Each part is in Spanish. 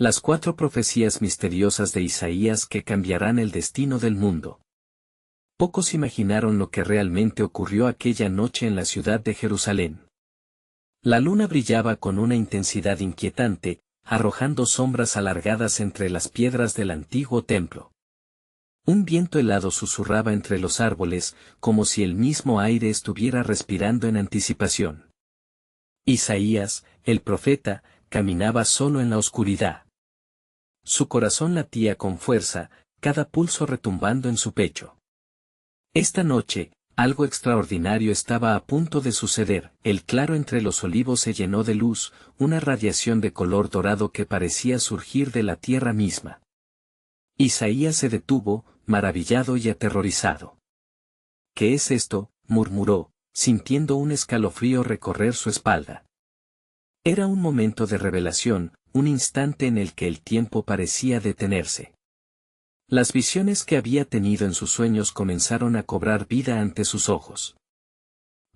Las 4 profecías misteriosas de Isaías que cambiarán el destino del mundo. Pocos imaginaron lo que realmente ocurrió aquella noche en la ciudad de Jerusalén. La luna brillaba con una intensidad inquietante, arrojando sombras alargadas entre las piedras del antiguo templo. Un viento helado susurraba entre los árboles, como si el mismo aire estuviera respirando en anticipación. Isaías, el profeta, caminaba solo en la oscuridad. Su corazón latía con fuerza, cada pulso retumbando en su pecho. Esta noche, algo extraordinario estaba a punto de suceder. El claro entre los olivos se llenó de luz, una radiación de color dorado que parecía surgir de la tierra misma. Isaías se detuvo, maravillado y aterrorizado. ¿Qué es esto?, murmuró, sintiendo un escalofrío recorrer su espalda. Era un momento de revelación, un instante en el que el tiempo parecía detenerse. Las visiones que había tenido en sus sueños comenzaron a cobrar vida ante sus ojos.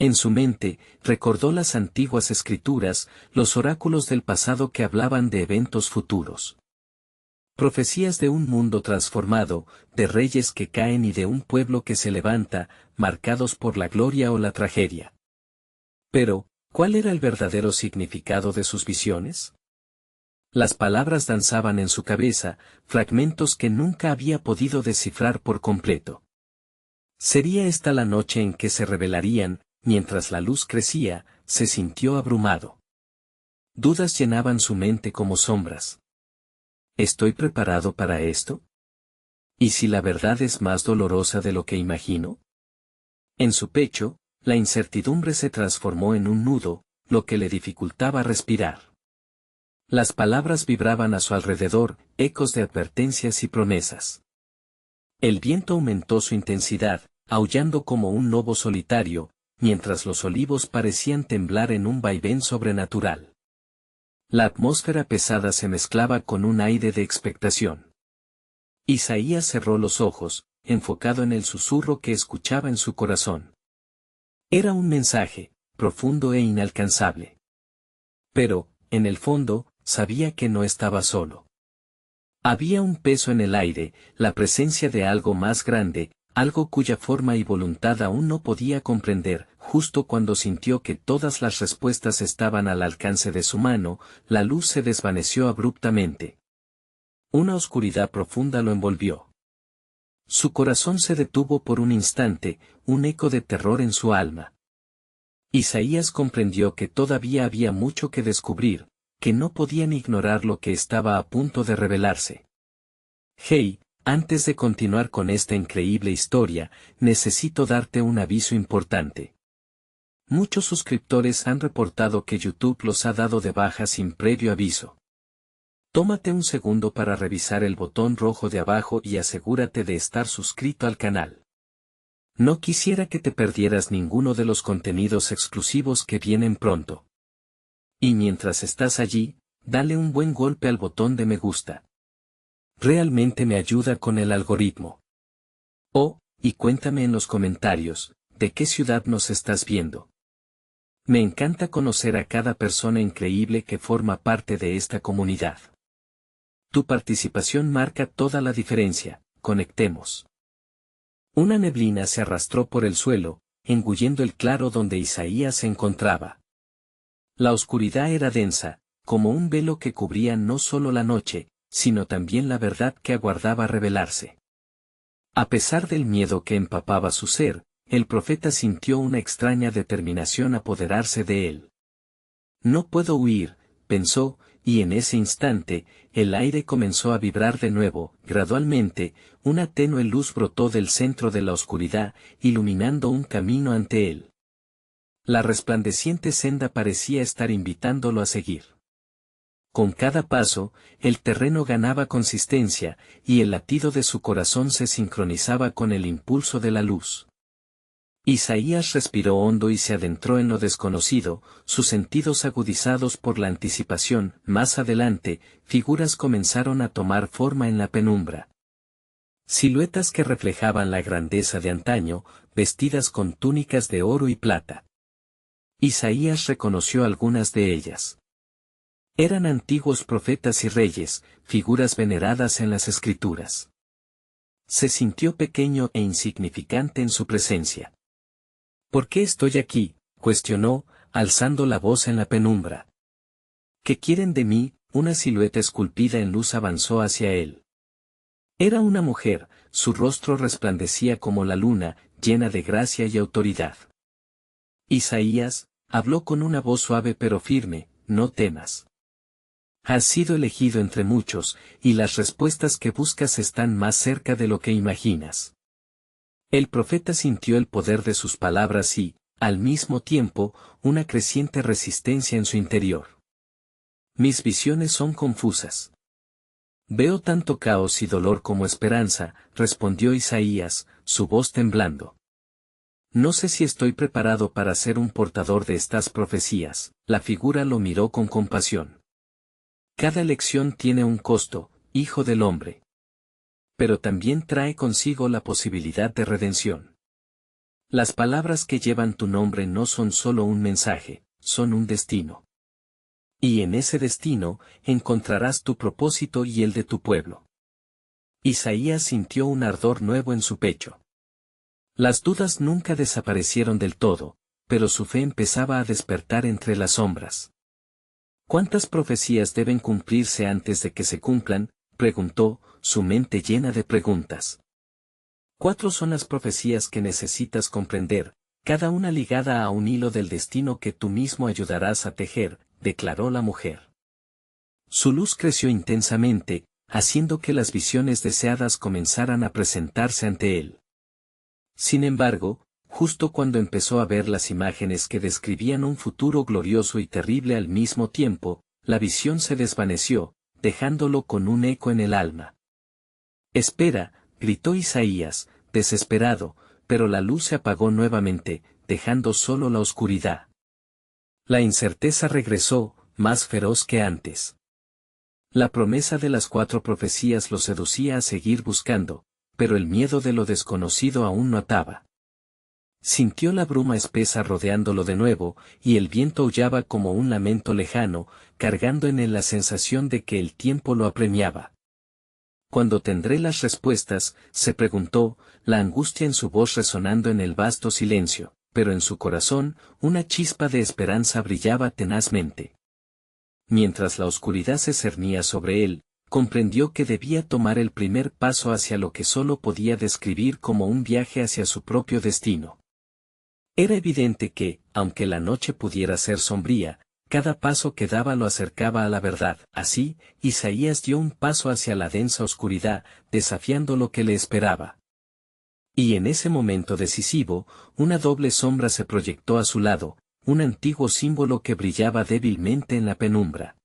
En su mente, recordó las antiguas escrituras, los oráculos del pasado que hablaban de eventos futuros. Profecías de un mundo transformado, de reyes que caen y de un pueblo que se levanta, marcados por la gloria o la tragedia. Pero, ¿cuál era el verdadero significado de sus visiones? Las palabras danzaban en su cabeza, fragmentos que nunca había podido descifrar por completo. Sería esta la noche en que se revelarían. Mientras la luz crecía, se sintió abrumado. Dudas llenaban su mente como sombras. ¿Estoy preparado para esto? ¿Y si la verdad es más dolorosa de lo que imagino? En su pecho, la incertidumbre se transformó en un nudo, lo que le dificultaba respirar. Las palabras vibraban a su alrededor, ecos de advertencias y promesas. El viento aumentó su intensidad, aullando como un lobo solitario, mientras los olivos parecían temblar en un vaivén sobrenatural. La atmósfera pesada se mezclaba con un aire de expectación. Isaías cerró los ojos, enfocado en el susurro que escuchaba en su corazón. Era un mensaje, profundo e inalcanzable. Pero, en el fondo, sabía que no estaba solo. Había un peso en el aire, la presencia de algo más grande, algo cuya forma y voluntad aún no podía comprender. Justo cuando sintió que todas las respuestas estaban al alcance de su mano, la luz se desvaneció abruptamente. Una oscuridad profunda lo envolvió. Su corazón se detuvo por un instante, un eco de terror en su alma. Isaías comprendió que todavía había mucho que descubrir, que no podían ignorar lo que estaba a punto de revelarse. Hey, antes de continuar con esta increíble historia, necesito darte un aviso importante. Muchos suscriptores han reportado que YouTube los ha dado de baja sin previo aviso. Tómate un segundo para revisar el botón rojo de abajo y asegúrate de estar suscrito al canal. No quisiera que te perdieras ninguno de los contenidos exclusivos que vienen pronto. Y mientras estás allí, dale un buen golpe al botón de me gusta. Realmente me ayuda con el algoritmo. Oh, y cuéntame en los comentarios, ¿de qué ciudad nos estás viendo? Me encanta conocer a cada persona increíble que forma parte de esta comunidad. Tu participación marca toda la diferencia. Conectemos. Una neblina se arrastró por el suelo, engullendo el claro donde Isaías se encontraba. La oscuridad era densa, como un velo que cubría no solo la noche, sino también la verdad que aguardaba revelarse. A pesar del miedo que empapaba su ser, el profeta sintió una extraña determinación apoderarse de él. No puedo huir, pensó, y en ese instante, el aire comenzó a vibrar de nuevo. Gradualmente, una tenue luz brotó del centro de la oscuridad, iluminando un camino ante él. La resplandeciente senda parecía estar invitándolo a seguir. Con cada paso, el terreno ganaba consistencia, y el latido de su corazón se sincronizaba con el impulso de la luz. Isaías respiró hondo y se adentró en lo desconocido, sus sentidos agudizados por la anticipación. Más adelante, figuras comenzaron a tomar forma en la penumbra. Siluetas que reflejaban la grandeza de antaño, vestidas con túnicas de oro y plata. Isaías reconoció algunas de ellas. Eran antiguos profetas y reyes, figuras veneradas en las Escrituras. Se sintió pequeño e insignificante en su presencia. ¿Por qué estoy aquí?, cuestionó, alzando la voz en la penumbra. ¿Qué quieren de mí? Una silueta esculpida en luz avanzó hacia él. Era una mujer, su rostro resplandecía como la luna, llena de gracia y autoridad. Isaías, habló con una voz suave pero firme, no temas. Has sido elegido entre muchos, y las respuestas que buscas están más cerca de lo que imaginas. El profeta sintió el poder de sus palabras y, al mismo tiempo, una creciente resistencia en su interior. Mis visiones son confusas. Veo tanto caos y dolor como esperanza, respondió Isaías, su voz temblando. No sé si estoy preparado para ser un portador de estas profecías. La figura lo miró con compasión. Cada elección tiene un costo, hijo del hombre. Pero también trae consigo la posibilidad de redención. Las palabras que llevan tu nombre no son solo un mensaje, son un destino. Y en ese destino, encontrarás tu propósito y el de tu pueblo. Isaías sintió un ardor nuevo en su pecho. Las dudas nunca desaparecieron del todo, pero su fe empezaba a despertar entre las sombras. ¿Cuántas profecías deben cumplirse antes de que se cumplan?, preguntó, su mente llena de preguntas. 4 son las profecías que necesitas comprender, cada una ligada a un hilo del destino que tú mismo ayudarás a tejer, declaró la mujer. Su luz creció intensamente, haciendo que las visiones deseadas comenzaran a presentarse ante él. Sin embargo, justo cuando empezó a ver las imágenes que describían un futuro glorioso y terrible al mismo tiempo, la visión se desvaneció, dejándolo con un eco en el alma. Espera, gritó Isaías, desesperado, pero la luz se apagó nuevamente, dejando solo la oscuridad. La incerteza regresó, más feroz que antes. La promesa de las 4 profecías lo seducía a seguir buscando, pero el miedo de lo desconocido aún no ataba. Sintió la bruma espesa rodeándolo de nuevo, y el viento aullaba como un lamento lejano, cargando en él la sensación de que el tiempo lo apremiaba. ¿Cuándo tendré las respuestas?, se preguntó, la angustia en su voz resonando en el vasto silencio, pero en su corazón, una chispa de esperanza brillaba tenazmente. Mientras la oscuridad se cernía sobre él, comprendió que debía tomar el primer paso hacia lo que solo podía describir como un viaje hacia su propio destino. Era evidente que, aunque la noche pudiera ser sombría, cada paso que daba lo acercaba a la verdad. Así, Isaías dio un paso hacia la densa oscuridad, desafiando lo que le esperaba. Y en ese momento decisivo, una doble sombra se proyectó a su lado, un antiguo símbolo que brillaba débilmente en la penumbra.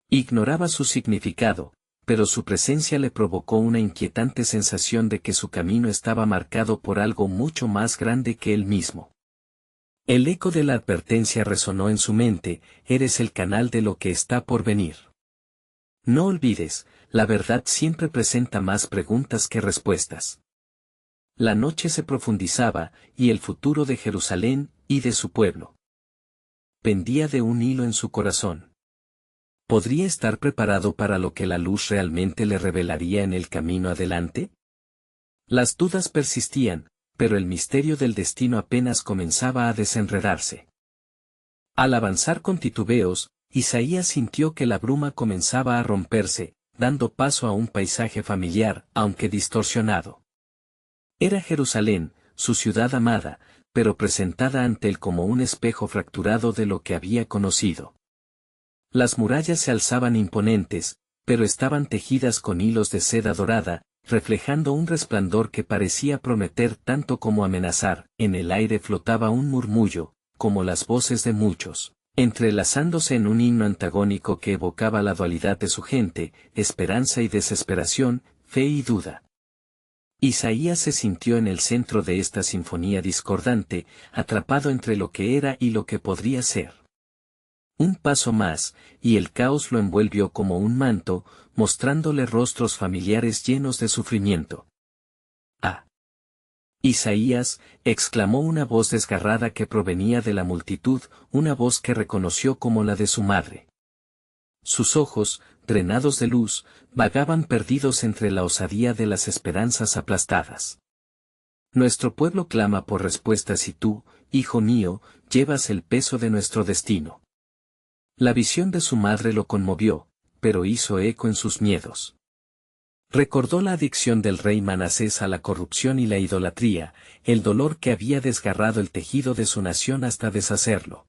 Ignoraba su significado, pero su presencia le provocó una inquietante sensación de que su camino estaba marcado por algo mucho más grande que él mismo. El eco de la advertencia resonó en su mente: eres el canal de lo que está por venir. No olvides, la verdad siempre presenta más preguntas que respuestas. La noche se profundizaba, y el futuro de Jerusalén, y de su pueblo, pendía de un hilo en su corazón. ¿Podría estar preparado para lo que la luz realmente le revelaría en el camino adelante? Las dudas persistían, pero el misterio del destino apenas comenzaba a desenredarse. Al avanzar con titubeos, Isaías sintió que la bruma comenzaba a romperse, dando paso a un paisaje familiar, aunque distorsionado. Era Jerusalén, su ciudad amada, pero presentada ante él como un espejo fracturado de lo que había conocido. Las murallas se alzaban imponentes, pero estaban tejidas con hilos de seda dorada, reflejando un resplandor que parecía prometer tanto como amenazar. En el aire flotaba un murmullo, como las voces de muchos, entrelazándose en un himno antagónico que evocaba la dualidad de su gente, esperanza y desesperación, fe y duda. Isaías se sintió en el centro de esta sinfonía discordante, atrapado entre lo que era y lo que podría ser. Un paso más, y el caos lo envolvió como un manto, mostrándole rostros familiares llenos de sufrimiento. ¡Ah! Isaías, exclamó una voz desgarrada que provenía de la multitud, una voz que reconoció como la de su madre. Sus ojos, drenados de luz, vagaban perdidos entre la osadía de las esperanzas aplastadas. Nuestro pueblo clama por respuestas y tú, hijo mío, llevas el peso de nuestro destino. La visión de su madre lo conmovió, pero hizo eco en sus miedos. Recordó la adicción del rey Manasés a la corrupción y la idolatría, el dolor que había desgarrado el tejido de su nación hasta deshacerlo.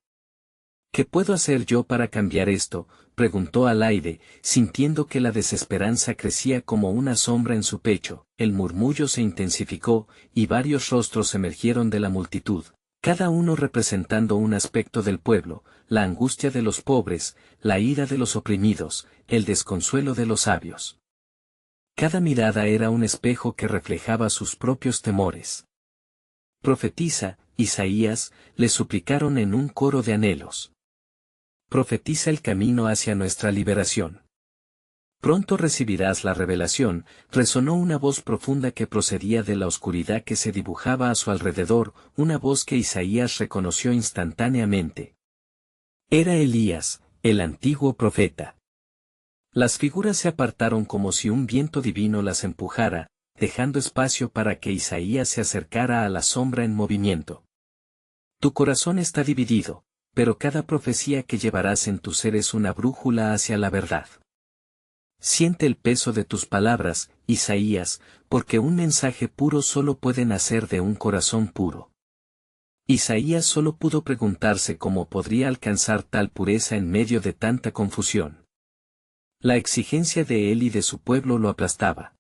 ¿Qué puedo hacer yo para cambiar esto?, preguntó al aire, sintiendo que la desesperanza crecía como una sombra en su pecho. El murmullo se intensificó, y varios rostros emergieron de la multitud, cada uno representando un aspecto del pueblo, la angustia de los pobres, la ira de los oprimidos, el desconsuelo de los sabios. Cada mirada era un espejo que reflejaba sus propios temores. Profetiza, Isaías, le suplicaron en un coro de anhelos. Profetiza el camino hacia nuestra liberación. Pronto recibirás la revelación, resonó una voz profunda que procedía de la oscuridad que se dibujaba a su alrededor, una voz que Isaías reconoció instantáneamente. Era Elías, el antiguo profeta. Las figuras se apartaron como si un viento divino las empujara, dejando espacio para que Isaías se acercara a la sombra en movimiento. Tu corazón está dividido, pero cada profecía que llevarás en tu ser es una brújula hacia la verdad. Siente el peso de tus palabras, Isaías, porque un mensaje puro solo puede nacer de un corazón puro. Isaías solo pudo preguntarse cómo podría alcanzar tal pureza en medio de tanta confusión. La exigencia de él y de su pueblo lo aplastaba.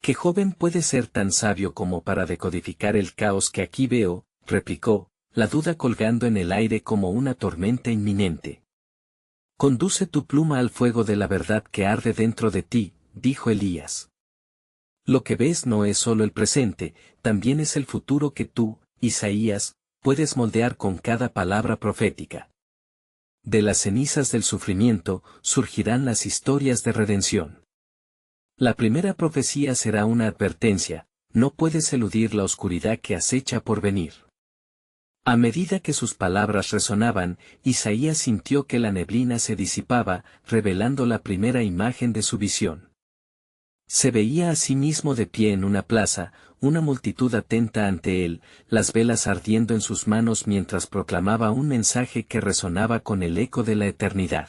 ¿Qué joven puede ser tan sabio como para decodificar el caos que aquí veo?, replicó, la duda colgando en el aire como una tormenta inminente. Conduce tu pluma al fuego de la verdad que arde dentro de ti, dijo Elías. Lo que ves no es solo el presente, también es el futuro que tú, Isaías, puedes moldear con cada palabra profética. De las cenizas del sufrimiento surgirán las historias de redención. La primera profecía será una advertencia, no puedes eludir la oscuridad que acecha por venir. A medida que sus palabras resonaban, Isaías sintió que la neblina se disipaba, revelando la primera imagen de su visión. Se veía a sí mismo de pie en una plaza, una multitud atenta ante él, las velas ardiendo en sus manos mientras proclamaba un mensaje que resonaba con el eco de la eternidad.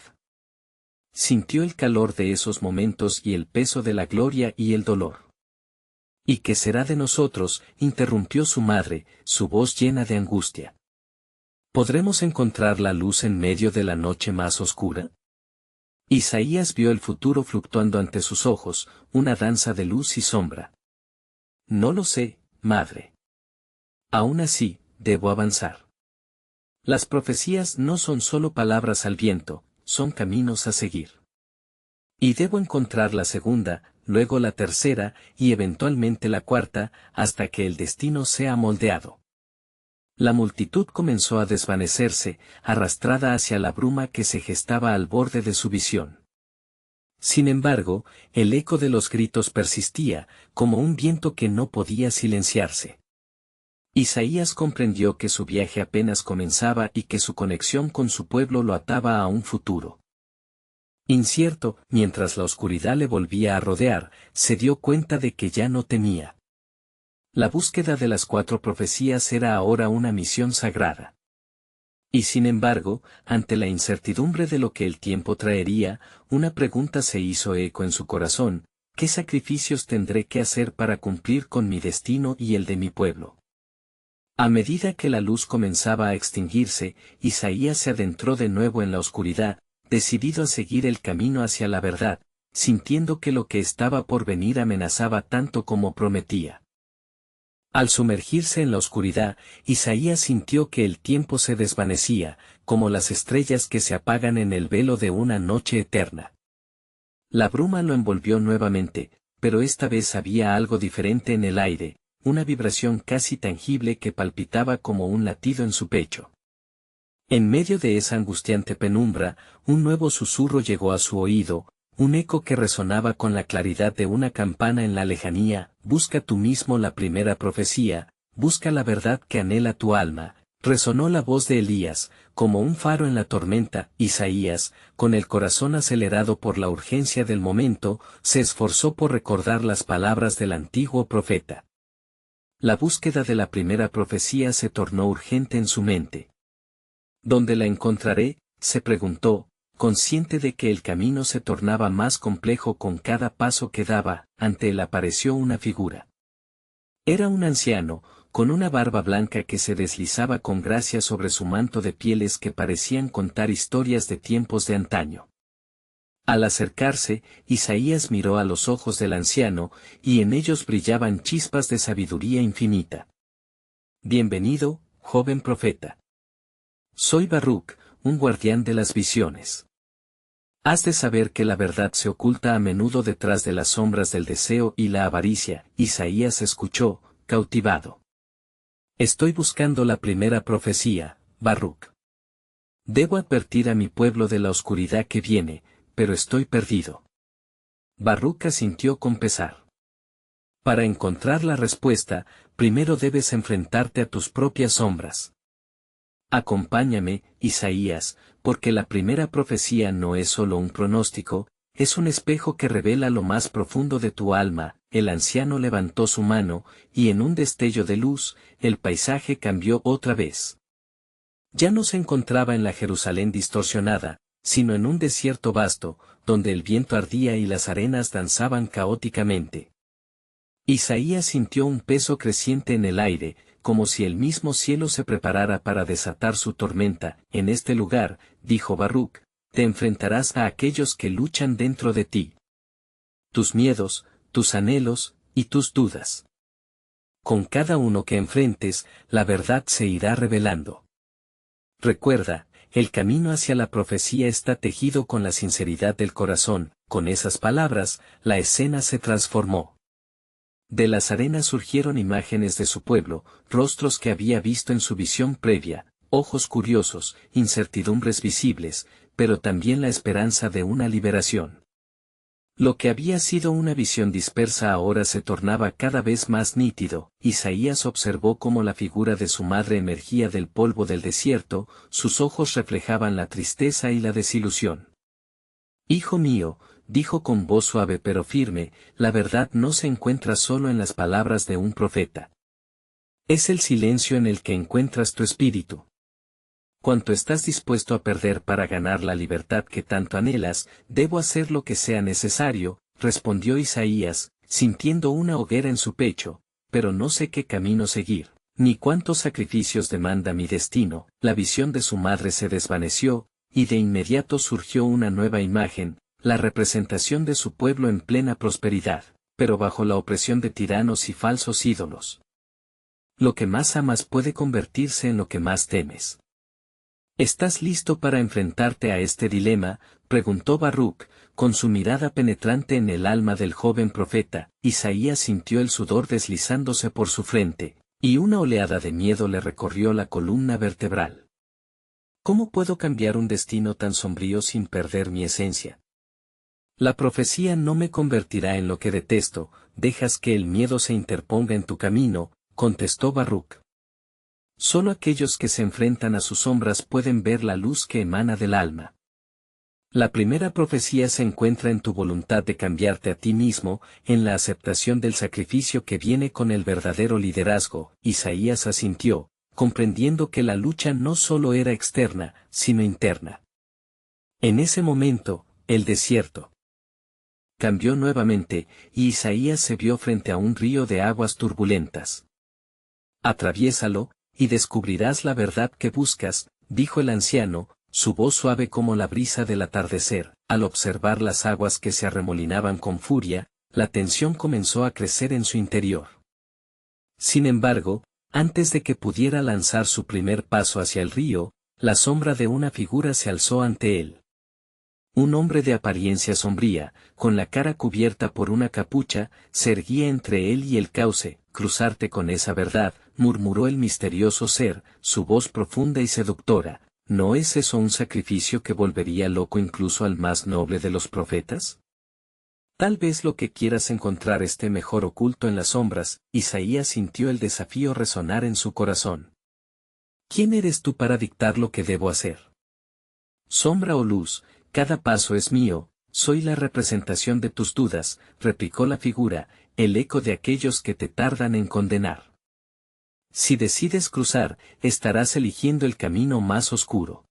Sintió el calor de esos momentos y el peso de la gloria y el dolor. ¿Y qué será de nosotros?, interrumpió su madre, su voz llena de angustia. ¿Podremos encontrar la luz en medio de la noche más oscura? Isaías vio el futuro fluctuando ante sus ojos, una danza de luz y sombra. No lo sé, madre. Aún así, debo avanzar. Las profecías no son solo palabras al viento, son caminos a seguir. Y debo encontrar la segunda, luego la tercera, y eventualmente la cuarta, hasta que el destino sea moldeado. La multitud comenzó a desvanecerse, arrastrada hacia la bruma que se gestaba al borde de su visión. Sin embargo, el eco de los gritos persistía, como un viento que no podía silenciarse. Isaías comprendió que su viaje apenas comenzaba y que su conexión con su pueblo lo ataba a un futuro incierto. Mientras la oscuridad le volvía a rodear, se dio cuenta de que ya no temía. La búsqueda de las 4 profecías era ahora una misión sagrada. Y sin embargo, ante la incertidumbre de lo que el tiempo traería, una pregunta se hizo eco en su corazón: ¿qué sacrificios tendré que hacer para cumplir con mi destino y el de mi pueblo? A medida que la luz comenzaba a extinguirse, Isaías se adentró de nuevo en la oscuridad, decidido a seguir el camino hacia la verdad, sintiendo que lo que estaba por venir amenazaba tanto como prometía. Al sumergirse en la oscuridad, Isaías sintió que el tiempo se desvanecía, como las estrellas que se apagan en el velo de una noche eterna. La bruma lo envolvió nuevamente, pero esta vez había algo diferente en el aire, una vibración casi tangible que palpitaba como un latido en su pecho. En medio de esa angustiante penumbra, un nuevo susurro llegó a su oído, un eco que resonaba con la claridad de una campana en la lejanía: busca tú mismo la primera profecía, busca la verdad que anhela tu alma, Resonó la voz de Elías, como un faro en la tormenta. Isaías, con el corazón acelerado por la urgencia del momento, se esforzó por recordar las palabras del antiguo profeta. La búsqueda de la primera profecía se tornó urgente en su mente. ¿Dónde la encontraré?, se preguntó, consciente de que el camino se tornaba más complejo con cada paso que daba. Ante él apareció una figura. Era un anciano, con una barba blanca que se deslizaba con gracia sobre su manto de pieles que parecían contar historias de tiempos de antaño. Al acercarse, Isaías miró a los ojos del anciano, y en ellos brillaban chispas de sabiduría infinita. Bienvenido, joven profeta. Soy Baruc, un guardián de las visiones. Has de saber que la verdad se oculta a menudo detrás de las sombras del deseo y la avaricia. Isaías escuchó, cautivado. Estoy buscando la primera profecía, Baruc. Debo advertir a mi pueblo de la oscuridad que viene, pero estoy perdido. Baruc asintió con pesar. Para encontrar la respuesta, primero debes enfrentarte a tus propias sombras. Acompáñame, Isaías, porque la primera profecía no es solo un pronóstico, es un espejo que revela lo más profundo de tu alma. El anciano levantó su mano, y en un destello de luz, el paisaje cambió otra vez. Ya no se encontraba en la Jerusalén distorsionada, sino en un desierto vasto, donde el viento ardía y las arenas danzaban caóticamente. Isaías sintió un peso creciente en el aire, como si el mismo cielo se preparara para desatar su tormenta. En este lugar, dijo Baruc, te enfrentarás a aquellos que luchan dentro de ti. Tus miedos, tus anhelos, y tus dudas. Con cada uno que enfrentes, la verdad se irá revelando. Recuerda, el camino hacia la profecía está tejido con la sinceridad del corazón. Con esas palabras, la escena se transformó. De las arenas surgieron imágenes de su pueblo, rostros que había visto en su visión previa, ojos curiosos, incertidumbres visibles, pero también la esperanza de una liberación. Lo que había sido una visión dispersa ahora se tornaba cada vez más nítido. Isaías observó cómo la figura de su madre emergía del polvo del desierto, sus ojos reflejaban la tristeza y la desilusión. Hijo mío, dijo con voz suave pero firme, la verdad no se encuentra solo en las palabras de un profeta. Es el silencio en el que encuentras tu espíritu. Cuanto estás dispuesto a perder para ganar la libertad que tanto anhelas, debo hacer lo que sea necesario, respondió Isaías, sintiendo una hoguera en su pecho, pero no sé qué camino seguir, ni cuántos sacrificios demanda mi destino. La visión de su madre se desvaneció, y de inmediato surgió una nueva imagen, la representación de su pueblo en plena prosperidad, pero bajo la opresión de tiranos y falsos ídolos. Lo que más amas puede convertirse en lo que más temes. ¿Estás listo para enfrentarte a este dilema?, preguntó Baruc, con su mirada penetrante en el alma del joven profeta. Isaías sintió el sudor deslizándose por su frente, y una oleada de miedo le recorrió la columna vertebral. ¿Cómo puedo cambiar un destino tan sombrío sin perder mi esencia? La profecía no me convertirá en lo que detesto. Dejas que el miedo se interponga en tu camino, contestó Baruc. Solo aquellos que se enfrentan a sus sombras pueden ver la luz que emana del alma. La primera profecía se encuentra en tu voluntad de cambiarte a ti mismo, en la aceptación del sacrificio que viene con el verdadero liderazgo. Isaías asintió, comprendiendo que la lucha no solo era externa, sino interna. En ese momento, el desierto cambió nuevamente, y Isaías se vio frente a un río de aguas turbulentas. Atraviésalo, y descubrirás la verdad que buscas, dijo el anciano, su voz suave como la brisa del atardecer. Al observar las aguas que se arremolinaban con furia, la tensión comenzó a crecer en su interior. Sin embargo, antes de que pudiera lanzar su primer paso hacia el río, la sombra de una figura se alzó ante él. Un hombre de apariencia sombría, con la cara cubierta por una capucha, se erguía entre él y el cauce. Cruzarte con esa verdad, murmuró el misterioso ser, su voz profunda y seductora. ¿No es eso un sacrificio que volvería loco incluso al más noble de los profetas? Tal vez lo que quieras encontrar esté mejor oculto en las sombras. Isaías sintió el desafío resonar en su corazón. ¿Quién eres tú para dictar lo que debo hacer? Sombra o luz, cada paso es mío, soy la representación de tus dudas, replicó la figura, el eco de aquellos que te tardan en condenar. Si decides cruzar, estarás eligiendo el camino más oscuro.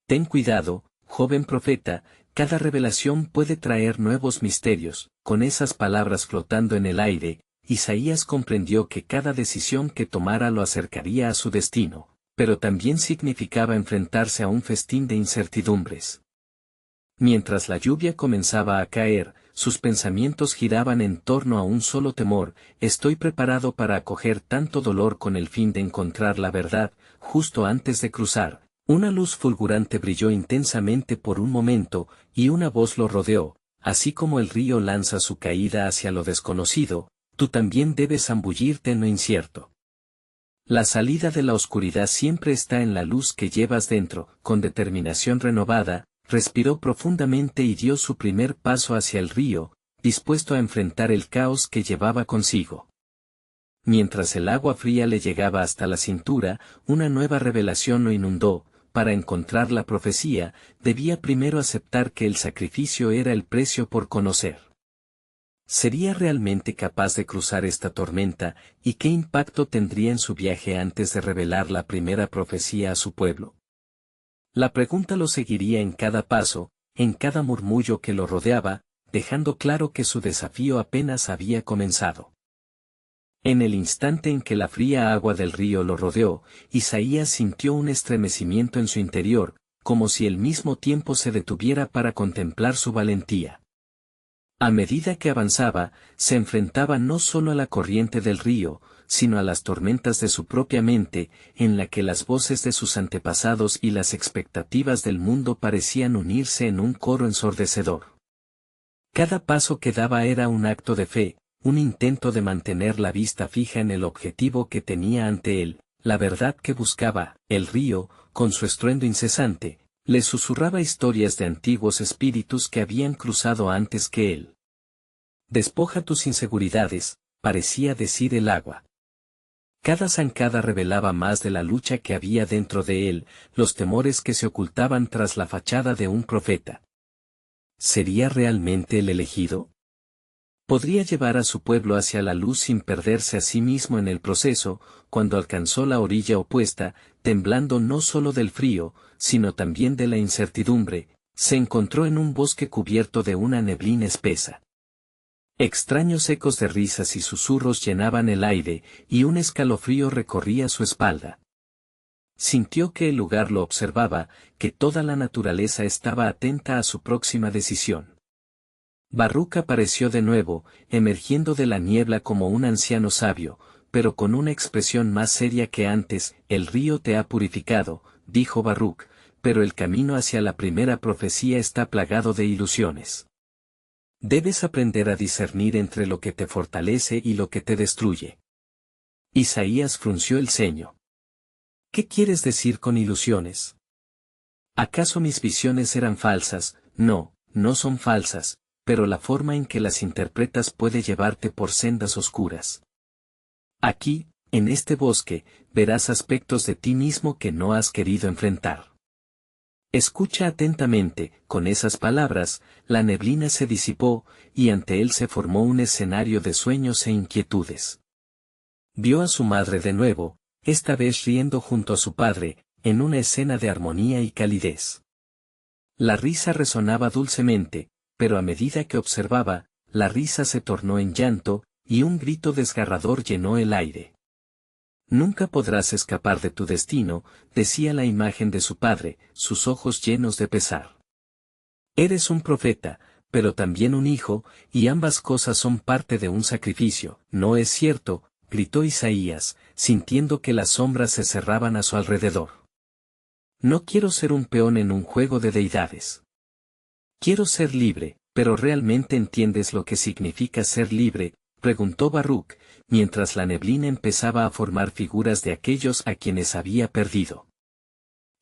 Ten cuidado, joven profeta, cada revelación puede traer nuevos misterios. Con esas palabras flotando en el aire, Isaías comprendió que cada decisión que tomara lo acercaría a su destino, pero también significaba enfrentarse a un festín de incertidumbres. Mientras la lluvia comenzaba a caer, sus pensamientos giraban en torno a un solo temor: estoy preparado para acoger tanto dolor con el fin de encontrar la verdad. Justo antes de cruzar, una luz fulgurante brilló intensamente por un momento, y una voz lo rodeó: así como el río lanza su caída hacia lo desconocido, tú también debes zambullirte en lo incierto. La salida de la oscuridad siempre está en la luz que llevas dentro. Con determinación renovada, respiró profundamente y dio su primer paso hacia el río, dispuesto a enfrentar el caos que llevaba consigo. Mientras el agua fría le llegaba hasta la cintura, una nueva revelación lo inundó. Para encontrar la profecía, debía primero aceptar que el sacrificio era el precio por conocer. ¿Sería realmente capaz de cruzar esta tormenta, y qué impacto tendría en su viaje antes de revelar la primera profecía a su pueblo? La pregunta lo seguiría en cada paso, en cada murmullo que lo rodeaba, dejando claro que su desafío apenas había comenzado. En el instante en que la fría agua del río lo rodeó, Isaías sintió un estremecimiento en su interior, como si el mismo tiempo se detuviera para contemplar su valentía. A medida que avanzaba, se enfrentaba no solo a la corriente del río, sino a las tormentas de su propia mente, en la que las voces de sus antepasados y las expectativas del mundo parecían unirse en un coro ensordecedor. Cada paso que daba era un acto de fe, un intento de mantener la vista fija en el objetivo que tenía ante él, la verdad que buscaba. El río, con su estruendo incesante, le susurraba historias de antiguos espíritus que habían cruzado antes que él. Despoja tus inseguridades, parecía decir el agua. Cada zancada revelaba más de la lucha que había dentro de él, los temores que se ocultaban tras la fachada de un profeta. ¿Sería realmente el elegido? ¿Podría llevar a su pueblo hacia la luz sin perderse a sí mismo en el proceso? Cuando alcanzó la orilla opuesta, temblando no solo del frío, sino también de la incertidumbre, se encontró en un bosque cubierto de una neblina espesa. Extraños ecos de risas y susurros llenaban el aire, y un escalofrío recorría su espalda. Sintió que el lugar lo observaba, que toda la naturaleza estaba atenta a su próxima decisión. Baruc apareció de nuevo, emergiendo de la niebla como un anciano sabio, pero con una expresión más seria que antes. El río te ha purificado, dijo Baruc, pero el camino hacia la primera profecía está plagado de ilusiones. Debes aprender a discernir entre lo que te fortalece y lo que te destruye. Isaías frunció el ceño. ¿Qué quieres decir con ilusiones? ¿Acaso mis visiones eran falsas? No, no son falsas, pero la forma en que las interpretas puede llevarte por sendas oscuras. Aquí, en este bosque, verás aspectos de ti mismo que no has querido enfrentar. Escucha atentamente. Con esas palabras, la neblina se disipó, y ante él se formó un escenario de sueños e inquietudes. Vio a su madre de nuevo, esta vez riendo junto a su padre, en una escena de armonía y calidez. La risa resonaba dulcemente, pero a medida que observaba, la risa se tornó en llanto, y un grito desgarrador llenó el aire. Nunca podrás escapar de tu destino, decía la imagen de su padre, sus ojos llenos de pesar. Eres un profeta, pero también un hijo, y ambas cosas son parte de un sacrificio. No es cierto, gritó Isaías, sintiendo que las sombras se cerraban a su alrededor. No quiero ser un peón en un juego de deidades. Quiero ser libre. ¿Pero realmente entiendes lo que significa ser libre?, preguntó Baruc, mientras la neblina empezaba a formar figuras de aquellos a quienes había perdido.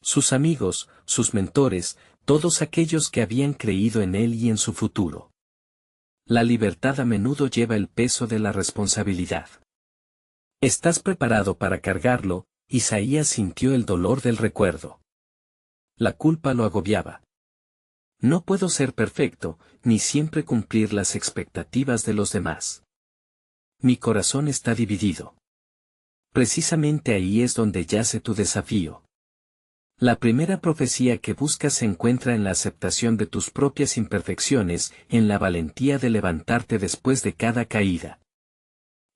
Sus amigos, sus mentores, todos aquellos que habían creído en él y en su futuro. La libertad a menudo lleva el peso de la responsabilidad. ¿Estás preparado para cargarlo? Isaías sintió el dolor del recuerdo. La culpa lo agobiaba. No puedo ser perfecto, ni siempre cumplir las expectativas de los demás. Mi corazón está dividido. Precisamente ahí es donde yace tu desafío. La primera profecía que buscas se encuentra en la aceptación de tus propias imperfecciones, en la valentía de levantarte después de cada caída.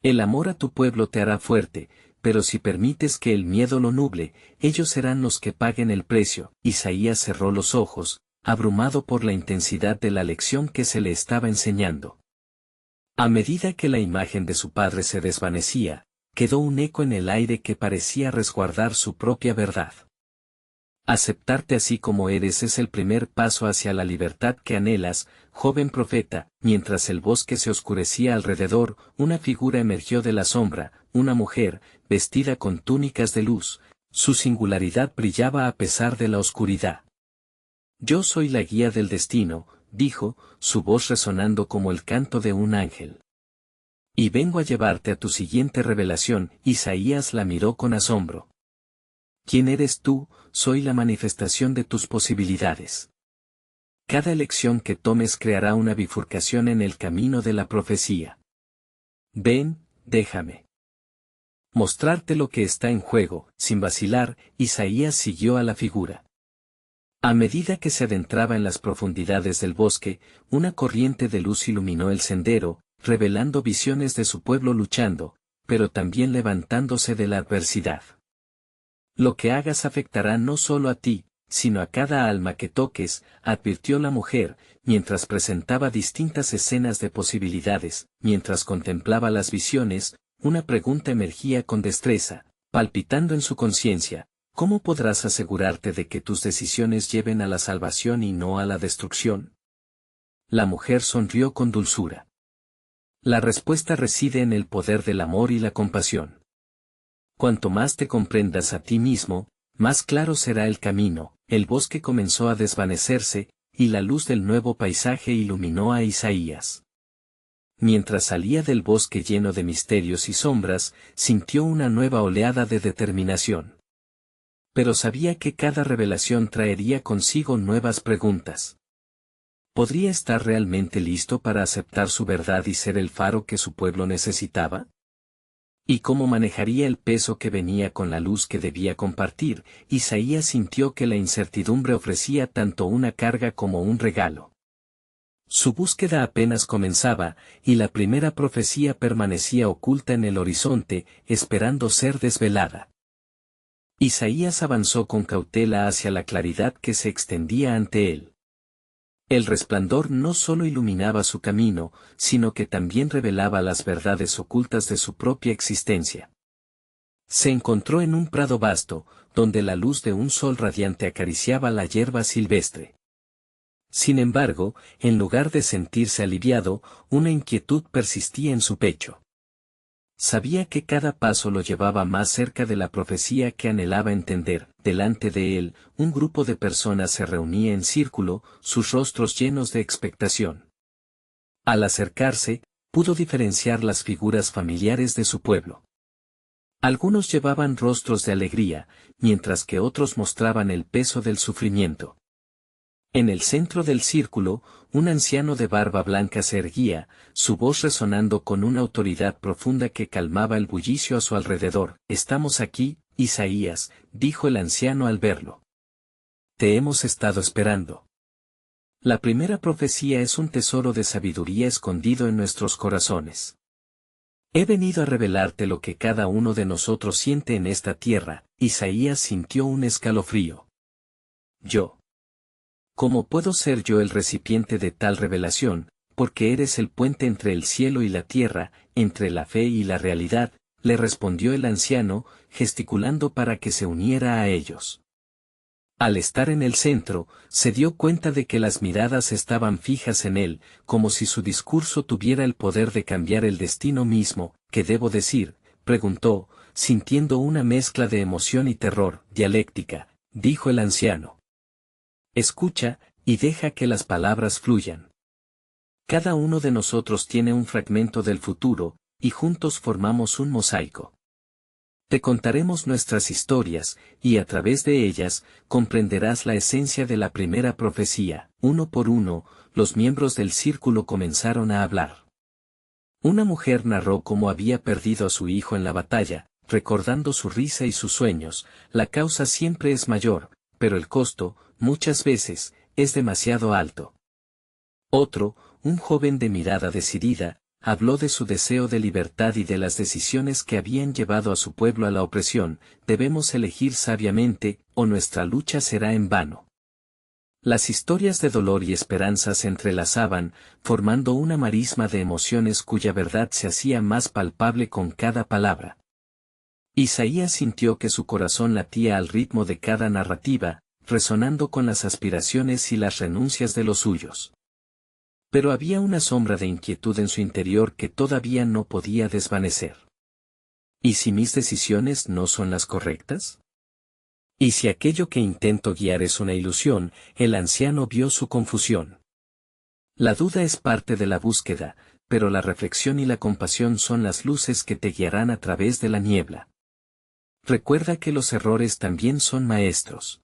El amor a tu pueblo te hará fuerte, pero si permites que el miedo lo nuble, ellos serán los que paguen el precio. Isaías cerró los ojos, abrumado por la intensidad de la lección que se le estaba enseñando. A medida que la imagen de su padre se desvanecía, quedó un eco en el aire que parecía resguardar su propia verdad. Aceptarte así como eres es el primer paso hacia la libertad que anhelas, joven profeta. Mientras el bosque se oscurecía alrededor, una figura emergió de la sombra, una mujer, vestida con túnicas de luz. Su singularidad brillaba a pesar de la oscuridad. Yo soy la guía del destino, dijo, su voz resonando como el canto de un ángel. Y vengo a llevarte a tu siguiente revelación. Isaías la miró con asombro. ¿Quién eres tú? Soy la manifestación de tus posibilidades. Cada elección que tomes creará una bifurcación en el camino de la profecía. Ven, déjame mostrarte lo que está en juego. Sin vacilar, Isaías siguió a la figura. A medida que se adentraba en las profundidades del bosque, una corriente de luz iluminó el sendero, revelando visiones de su pueblo luchando, pero también levantándose de la adversidad. Lo que hagas afectará no solo a ti, sino a cada alma que toques, advirtió la mujer, mientras presentaba distintas escenas de posibilidades. Mientras contemplaba las visiones, una pregunta emergía con destreza, palpitando en su conciencia: ¿cómo podrás asegurarte de que tus decisiones lleven a la salvación y no a la destrucción? La mujer sonrió con dulzura. La respuesta reside en el poder del amor y la compasión. Cuanto más te comprendas a ti mismo, más claro será el camino. El bosque comenzó a desvanecerse, y la luz del nuevo paisaje iluminó a Isaías. Mientras salía del bosque lleno de misterios y sombras, sintió una nueva oleada de determinación. Pero sabía que cada revelación traería consigo nuevas preguntas. ¿Podría estar realmente listo para aceptar su verdad y ser el faro que su pueblo necesitaba? ¿Y cómo manejaría el peso que venía con la luz que debía compartir? Isaías sintió que la incertidumbre ofrecía tanto una carga como un regalo. Su búsqueda apenas comenzaba, y la primera profecía permanecía oculta en el horizonte, esperando ser desvelada. Isaías avanzó con cautela hacia la claridad que se extendía ante él. El resplandor no solo iluminaba su camino, sino que también revelaba las verdades ocultas de su propia existencia. Se encontró en un prado vasto, donde la luz de un sol radiante acariciaba la hierba silvestre. Sin embargo, en lugar de sentirse aliviado, una inquietud persistía en su pecho. Sabía que cada paso lo llevaba más cerca de la profecía que anhelaba entender. Delante de él, un grupo de personas se reunía en círculo, sus rostros llenos de expectación. Al acercarse, pudo diferenciar las figuras familiares de su pueblo. Algunos llevaban rostros de alegría, mientras que otros mostraban el peso del sufrimiento. En el centro del círculo, un anciano de barba blanca se erguía, su voz resonando con una autoridad profunda que calmaba el bullicio a su alrededor. «Estamos aquí, Isaías», dijo el anciano al verlo. «Te hemos estado esperando». La primera profecía es un tesoro de sabiduría escondido en nuestros corazones. He venido a revelarte lo que cada uno de nosotros siente en esta tierra. Isaías sintió un escalofrío. Yo. ¿Cómo puedo ser yo el recipiente de tal revelación? Porque eres el puente entre el cielo y la tierra, entre la fe y la realidad, le respondió el anciano, gesticulando para que se uniera a ellos. Al estar en el centro, se dio cuenta de que las miradas estaban fijas en él, como si su discurso tuviera el poder de cambiar el destino mismo. ¿Qué debo decir?, preguntó, sintiendo una mezcla de emoción y terror. Dialéctica, dijo el anciano. Escucha, y deja que las palabras fluyan. Cada uno de nosotros tiene un fragmento del futuro, y juntos formamos un mosaico. Te contaremos nuestras historias, y a través de ellas, comprenderás la esencia de la primera profecía. Uno por uno, los miembros del círculo comenzaron a hablar. Una mujer narró cómo había perdido a su hijo en la batalla, recordando su risa y sus sueños. La causa siempre es mayor, pero el costo, muchas veces, es demasiado alto. Otro, un joven de mirada decidida, habló de su deseo de libertad y de las decisiones que habían llevado a su pueblo a la opresión. Debemos elegir sabiamente, o nuestra lucha será en vano. Las historias de dolor y esperanza se entrelazaban, formando una marisma de emociones cuya verdad se hacía más palpable con cada palabra. Isaías sintió que su corazón latía al ritmo de cada narrativa, resonando con las aspiraciones y las renuncias de los suyos. Pero había una sombra de inquietud en su interior que todavía no podía desvanecer. ¿Y si mis decisiones no son las correctas? ¿Y si aquello que intento guiar es una ilusión? El anciano vio su confusión. La duda es parte de la búsqueda, pero la reflexión y la compasión son las luces que te guiarán a través de la niebla. Recuerda que los errores también son maestros.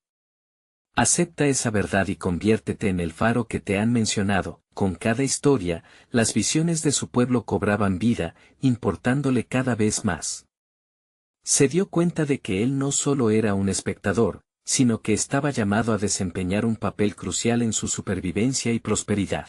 Acepta esa verdad y conviértete en el faro que te han mencionado. Con cada historia, las visiones de su pueblo cobraban vida, importándole cada vez más. Se dio cuenta de que él no solo era un espectador, sino que estaba llamado a desempeñar un papel crucial en su supervivencia y prosperidad.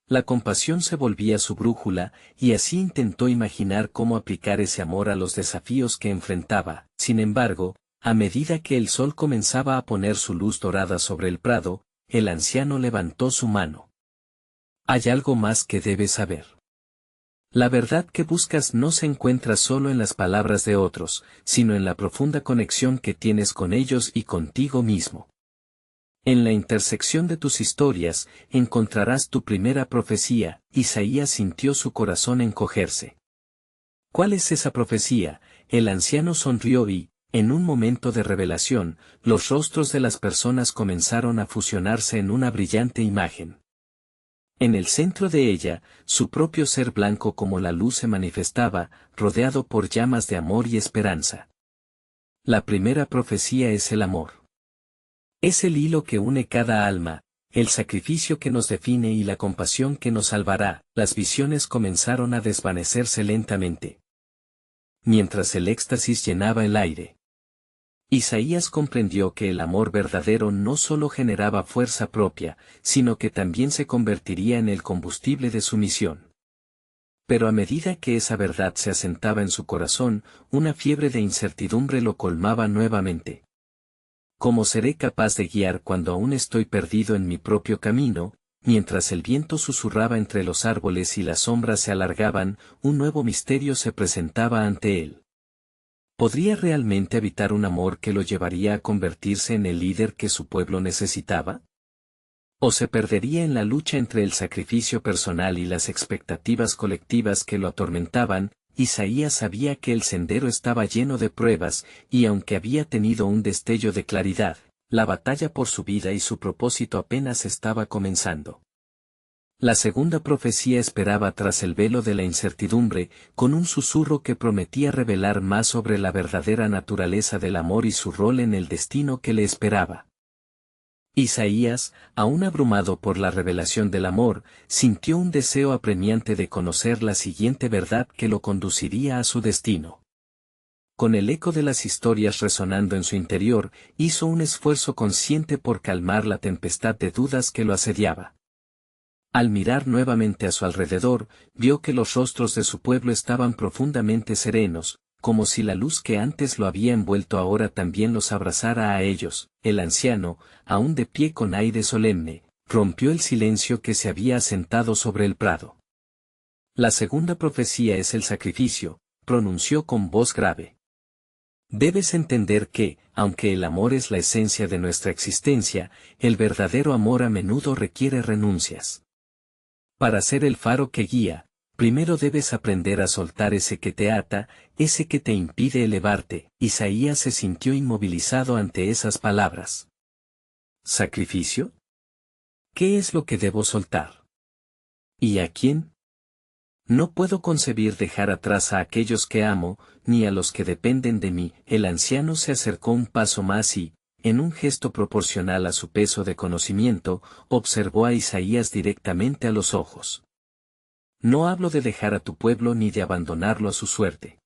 La compasión se volvía su brújula, y así intentó imaginar cómo aplicar ese amor a los desafíos que enfrentaba. Sin embargo, a medida que el sol comenzaba a poner su luz dorada sobre el prado, el anciano levantó su mano. Hay algo más que debes saber. La verdad que buscas no se encuentra solo en las palabras de otros, sino en la profunda conexión que tienes con ellos y contigo mismo. En la intersección de tus historias, encontrarás tu primera profecía. Isaías sintió su corazón encogerse. ¿Cuál es esa profecía? El anciano sonrió y, en un momento de revelación, los rostros de las personas comenzaron a fusionarse en una brillante imagen. En el centro de ella, su propio ser blanco como la luz se manifestaba, rodeado por llamas de amor y esperanza. La primera profecía es el amor. Es el hilo que une cada alma, el sacrificio que nos define y la compasión que nos salvará. Las visiones comenzaron a desvanecerse lentamente, mientras el éxtasis llenaba el aire. Isaías comprendió que el amor verdadero no solo generaba fuerza propia, sino que también se convertiría en el combustible de su misión. Pero a medida que esa verdad se asentaba en su corazón, una fiebre de incertidumbre lo colmaba nuevamente. ¿Cómo seré capaz de guiar cuando aún estoy perdido en mi propio camino? Mientras el viento susurraba entre los árboles y las sombras se alargaban, un nuevo misterio se presentaba ante él. ¿Podría realmente habitar un amor que lo llevaría a convertirse en el líder que su pueblo necesitaba? ¿O se perdería en la lucha entre el sacrificio personal y las expectativas colectivas que lo atormentaban? Isaías sabía que el sendero estaba lleno de pruebas, y aunque había tenido un destello de claridad, la batalla por su vida y su propósito apenas estaba comenzando. La segunda profecía esperaba tras el velo de la incertidumbre, con un susurro que prometía revelar más sobre la verdadera naturaleza del amor y su rol en el destino que le esperaba. Isaías, aún abrumado por la revelación del amor, sintió un deseo apremiante de conocer la siguiente verdad que lo conduciría a su destino. Con el eco de las historias resonando en su interior, hizo un esfuerzo consciente por calmar la tempestad de dudas que lo asediaba. Al mirar nuevamente a su alrededor, vio que los rostros de su pueblo estaban profundamente serenos, como si la luz que antes lo había envuelto ahora también los abrazara a ellos. El anciano, aún de pie con aire solemne, rompió el silencio que se había asentado sobre el prado. La segunda profecía es el sacrificio, pronunció con voz grave. Debes entender que, aunque el amor es la esencia de nuestra existencia, el verdadero amor a menudo requiere renuncias. Para ser el faro que guía, primero debes aprender a soltar ese que te ata, ese que te impide elevarte. Isaías se sintió inmovilizado ante esas palabras. ¿Sacrificio? ¿Qué es lo que debo soltar? ¿Y a quién? No puedo concebir dejar atrás a aquellos que amo, ni a los que dependen de mí. El anciano se acercó un paso más y, en un gesto proporcional a su peso de conocimiento, observó a Isaías directamente a los ojos. No hablo de dejar a tu pueblo ni de abandonarlo a su suerte.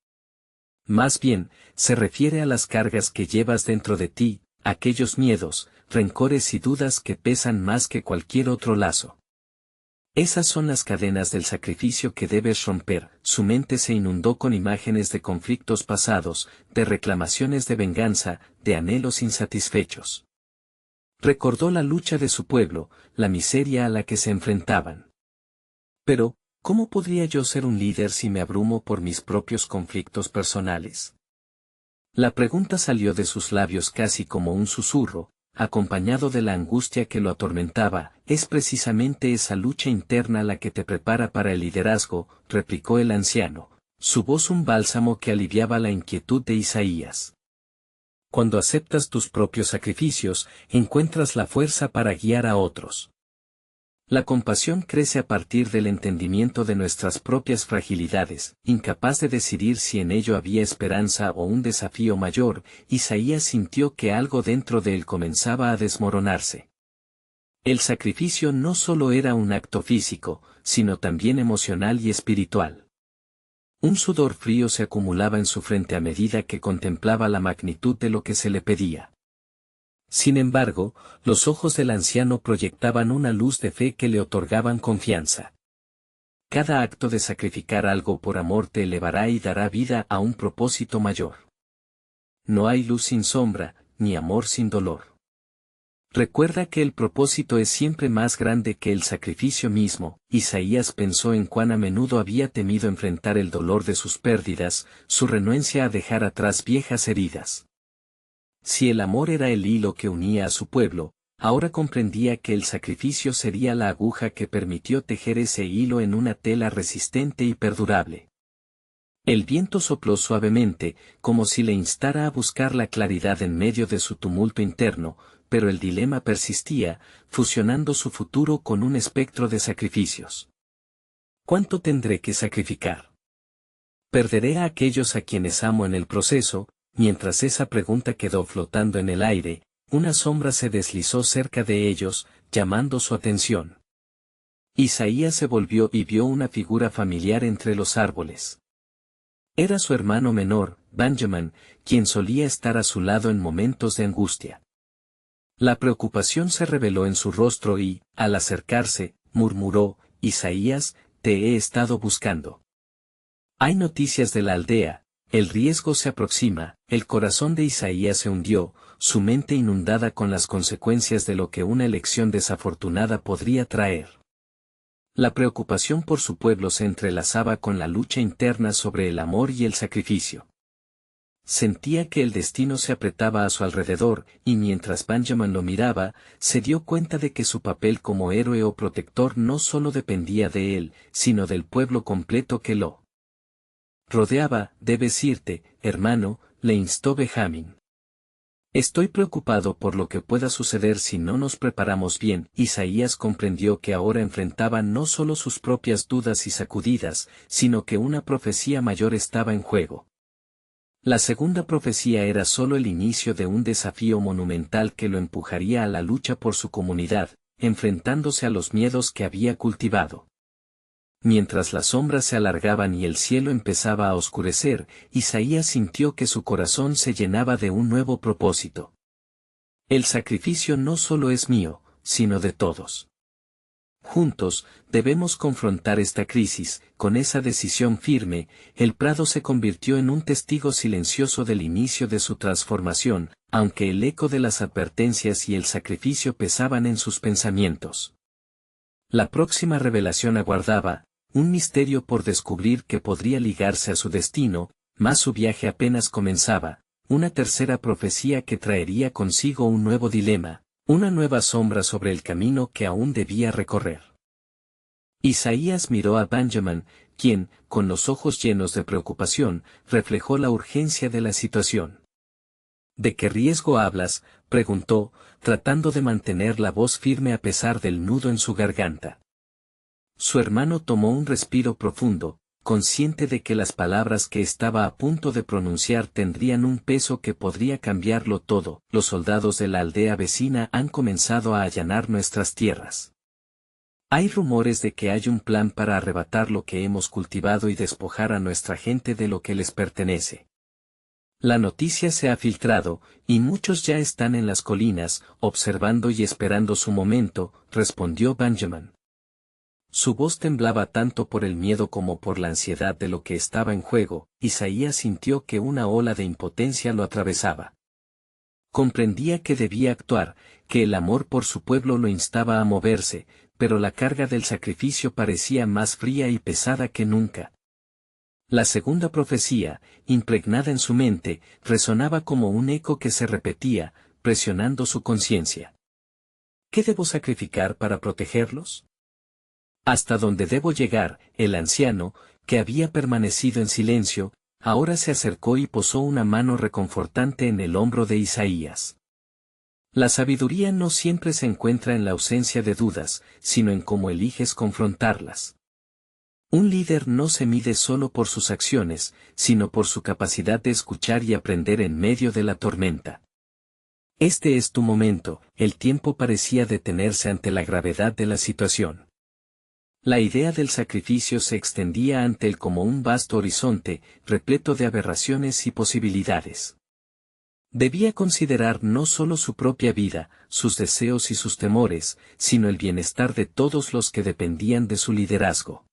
Más bien, se refiere a las cargas que llevas dentro de ti, aquellos miedos, rencores y dudas que pesan más que cualquier otro lazo. Esas son las cadenas del sacrificio que debes romper. Su mente se inundó con imágenes de conflictos pasados, de reclamaciones de venganza, de anhelos insatisfechos. Recordó la lucha de su pueblo, la miseria a la que se enfrentaban. Pero, ¿cómo podría yo ser un líder si me abrumo por mis propios conflictos personales? La pregunta salió de sus labios casi como un susurro, acompañado de la angustia que lo atormentaba. Es precisamente esa lucha interna la que te prepara para el liderazgo, replicó el anciano, su voz un bálsamo que aliviaba la inquietud de Isaías. Cuando aceptas tus propios sacrificios, encuentras la fuerza para guiar a otros. La compasión crece a partir del entendimiento de nuestras propias fragilidades. Incapaz de decidir si en ello había esperanza o un desafío mayor, Isaías sintió que algo dentro de él comenzaba a desmoronarse. El sacrificio no solo era un acto físico, sino también emocional y espiritual. Un sudor frío se acumulaba en su frente a medida que contemplaba la magnitud de lo que se le pedía. Sin embargo, los ojos del anciano proyectaban una luz de fe que le otorgaban confianza. Cada acto de sacrificar algo por amor te elevará y dará vida a un propósito mayor. No hay luz sin sombra, ni amor sin dolor. Recuerda que el propósito es siempre más grande que el sacrificio mismo. Isaías pensó en cuán a menudo había temido enfrentar el dolor de sus pérdidas, su renuencia a dejar atrás viejas heridas. Si el amor era el hilo que unía a su pueblo, ahora comprendía que el sacrificio sería la aguja que permitió tejer ese hilo en una tela resistente y perdurable. El viento sopló suavemente, como si le instara a buscar la claridad en medio de su tumulto interno, pero el dilema persistía, fusionando su futuro con un espectro de sacrificios. ¿Cuánto tendré que sacrificar? ¿Perderé a aquellos a quienes amo en el proceso? Mientras esa pregunta quedó flotando en el aire, una sombra se deslizó cerca de ellos, llamando su atención. Isaías se volvió y vio una figura familiar entre los árboles. Era su hermano menor, Benjamin, quien solía estar a su lado en momentos de angustia. La preocupación se reveló en su rostro y, al acercarse, murmuró, Isaías, te he estado buscando. Hay noticias de la aldea. El riesgo se aproxima. El corazón de Isaías se hundió, su mente inundada con las consecuencias de lo que una elección desafortunada podría traer. La preocupación por su pueblo se entrelazaba con la lucha interna sobre el amor y el sacrificio. Sentía que el destino se apretaba a su alrededor, y mientras Benjamin lo miraba, se dio cuenta de que su papel como héroe o protector no solo dependía de él, sino del pueblo completo que lo rodeaba. Debes irte, hermano, le instó Benjamín. Estoy preocupado por lo que pueda suceder si no nos preparamos bien. Isaías comprendió que ahora enfrentaba no solo sus propias dudas y sacudidas, sino que una profecía mayor estaba en juego. La segunda profecía era solo el inicio de un desafío monumental que lo empujaría a la lucha por su comunidad, enfrentándose a los miedos que había cultivado. Mientras las sombras se alargaban y el cielo empezaba a oscurecer, Isaías sintió que su corazón se llenaba de un nuevo propósito. El sacrificio no solo es mío, sino de todos. Juntos, debemos confrontar esta crisis. Con esa decisión firme, el prado se convirtió en un testigo silencioso del inicio de su transformación, aunque el eco de las advertencias y el sacrificio pesaban en sus pensamientos. La próxima revelación aguardaba, un misterio por descubrir que podría ligarse a su destino, mas su viaje apenas comenzaba, una tercera profecía que traería consigo un nuevo dilema, una nueva sombra sobre el camino que aún debía recorrer. Isaías miró a Benjamin, quien, con los ojos llenos de preocupación, reflejó la urgencia de la situación. ¿De qué riesgo hablas?, preguntó, tratando de mantener la voz firme a pesar del nudo en su garganta. Su hermano tomó un respiro profundo, consciente de que las palabras que estaba a punto de pronunciar tendrían un peso que podría cambiarlo todo. Los soldados de la aldea vecina han comenzado a allanar nuestras tierras. Hay rumores de que hay un plan para arrebatar lo que hemos cultivado y despojar a nuestra gente de lo que les pertenece. La noticia se ha filtrado, y muchos ya están en las colinas, observando y esperando su momento, respondió Benjamin. Su voz temblaba tanto por el miedo como por la ansiedad de lo que estaba en juego. Isaías sintió que una ola de impotencia lo atravesaba. Comprendía que debía actuar, que el amor por su pueblo lo instaba a moverse, pero la carga del sacrificio parecía más fría y pesada que nunca. La segunda profecía, impregnada en su mente, resonaba como un eco que se repetía, presionando su conciencia. ¿Qué debo sacrificar para protegerlos? ¿Hasta dónde debo llegar? El anciano, que había permanecido en silencio, ahora se acercó y posó una mano reconfortante en el hombro de Isaías. La sabiduría no siempre se encuentra en la ausencia de dudas, sino en cómo eliges confrontarlas. Un líder no se mide solo por sus acciones, sino por su capacidad de escuchar y aprender en medio de la tormenta. Este es tu momento. El tiempo parecía detenerse ante la gravedad de la situación. La idea del sacrificio se extendía ante él como un vasto horizonte, repleto de aberraciones y posibilidades. Debía considerar no solo su propia vida, sus deseos y sus temores, sino el bienestar de todos los que dependían de su liderazgo.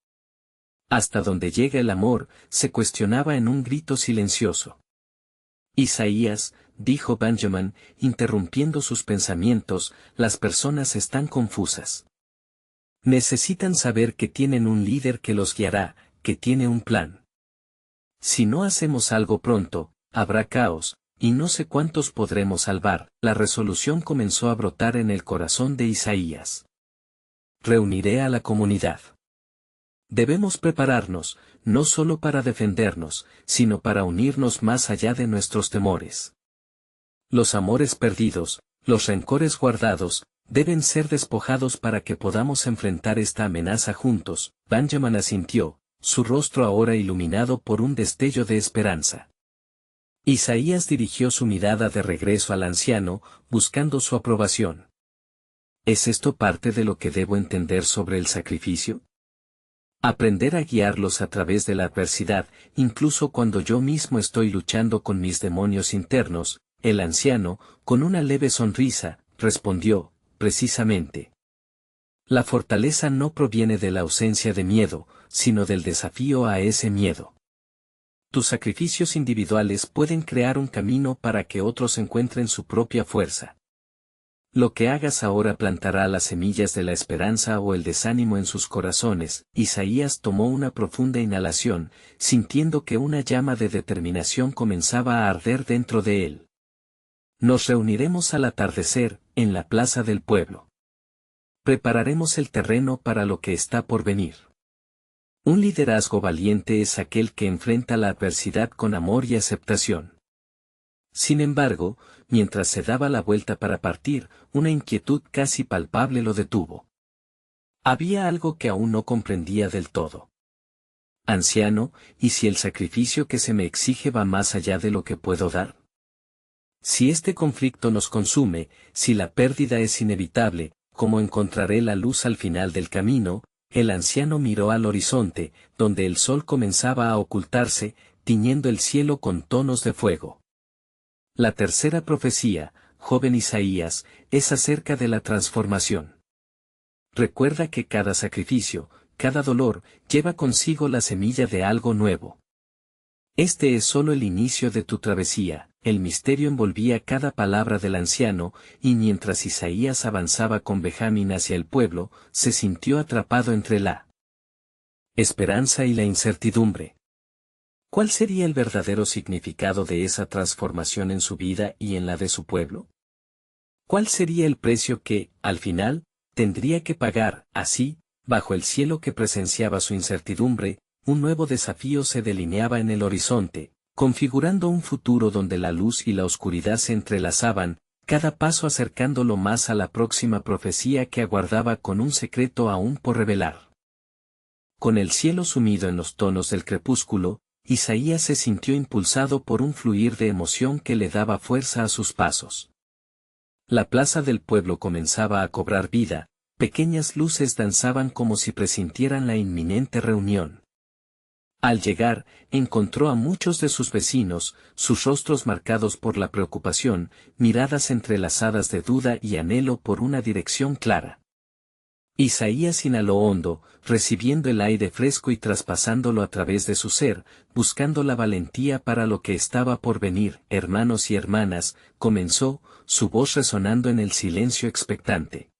Hasta donde llega el amor, se cuestionaba en un grito silencioso. Isaías, dijo Benjamin, interrumpiendo sus pensamientos, las personas están confusas. Necesitan saber que tienen un líder que los guiará, que tiene un plan. Si no hacemos algo pronto, habrá caos, y no sé cuántos podremos salvar. La resolución comenzó a brotar en el corazón de Isaías. Reuniré a la comunidad. Debemos prepararnos, no solo para defendernos, sino para unirnos más allá de nuestros temores. Los amores perdidos, los rencores guardados, deben ser despojados para que podamos enfrentar esta amenaza juntos. Benjamin asintió, su rostro ahora iluminado por un destello de esperanza. Isaías dirigió su mirada de regreso al anciano, buscando su aprobación. ¿Es esto parte de lo que debo entender sobre el sacrificio? Aprender a guiarlos a través de la adversidad, incluso cuando yo mismo estoy luchando con mis demonios internos. El anciano, con una leve sonrisa, respondió, precisamente. La fortaleza no proviene de la ausencia de miedo, sino del desafío a ese miedo. Tus sacrificios individuales pueden crear un camino para que otros encuentren su propia fuerza. Lo que hagas ahora plantará las semillas de la esperanza o el desánimo en sus corazones. Isaías tomó una profunda inhalación, sintiendo que una llama de determinación comenzaba a arder dentro de él. Nos reuniremos al atardecer, en la plaza del pueblo. Prepararemos el terreno para lo que está por venir. Un liderazgo valiente es aquel que enfrenta la adversidad con amor y aceptación. Sin embargo, mientras se daba la vuelta para partir, una inquietud casi palpable lo detuvo. Había algo que aún no comprendía del todo. Anciano, ¿y si el sacrificio que se me exige va más allá de lo que puedo dar? Si este conflicto nos consume, si la pérdida es inevitable, ¿cómo encontraré la luz al final del camino? El anciano miró al horizonte, donde el sol comenzaba a ocultarse, tiñendo el cielo con tonos de fuego. La tercera profecía, joven Isaías, es acerca de la transformación. Recuerda que cada sacrificio, cada dolor, lleva consigo la semilla de algo nuevo. Este es solo el inicio de tu travesía. El misterio envolvía cada palabra del anciano, y mientras Isaías avanzaba con Benjamín hacia el pueblo, se sintió atrapado entre la esperanza y la incertidumbre. ¿Cuál sería el verdadero significado de esa transformación en su vida y en la de su pueblo? ¿Cuál sería el precio que, al final, tendría que pagar? Así, bajo el cielo que presenciaba su incertidumbre, un nuevo desafío se delineaba en el horizonte, configurando un futuro donde la luz y la oscuridad se entrelazaban, cada paso acercándolo más a la próxima profecía que aguardaba con un secreto aún por revelar. Con el cielo sumido en los tonos del crepúsculo, Isaías se sintió impulsado por un fluir de emoción que le daba fuerza a sus pasos. La plaza del pueblo comenzaba a cobrar vida, pequeñas luces danzaban como si presintieran la inminente reunión. Al llegar, encontró a muchos de sus vecinos, sus rostros marcados por la preocupación, miradas entrelazadas de duda y anhelo por una dirección clara. Isaías inhaló hondo, recibiendo el aire fresco y traspasándolo a través de su ser, buscando la valentía para lo que estaba por venir. Hermanos y hermanas, comenzó, su voz resonando en el silencio expectante.